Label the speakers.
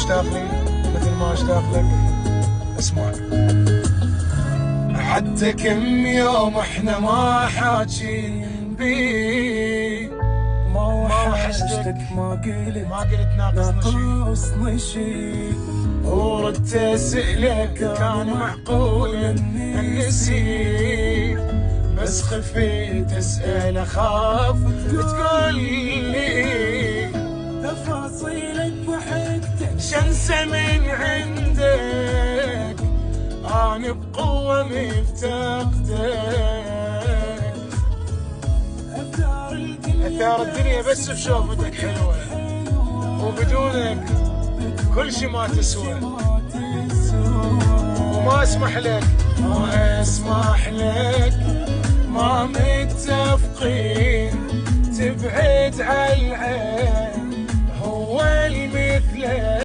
Speaker 1: مشتاق لي مثل ما اشتاق لك. اسمع. حتى كم يوم احنا ما حاجين بيه، ما وحشتك، ما قلت ناقصني شي، وردت اسألك كان معقول النسيت، بس خفيت اسأل اخاف تقول لي تفاصيلك وحدتك شنسى من عندك، انا بقوة مفتقدك. اثار الدنيا بس بشوفتك حلوة، وبدونك كل شي ما تسوى. وما اسمح لك ما متفقين تبعد عن العين، هو المثل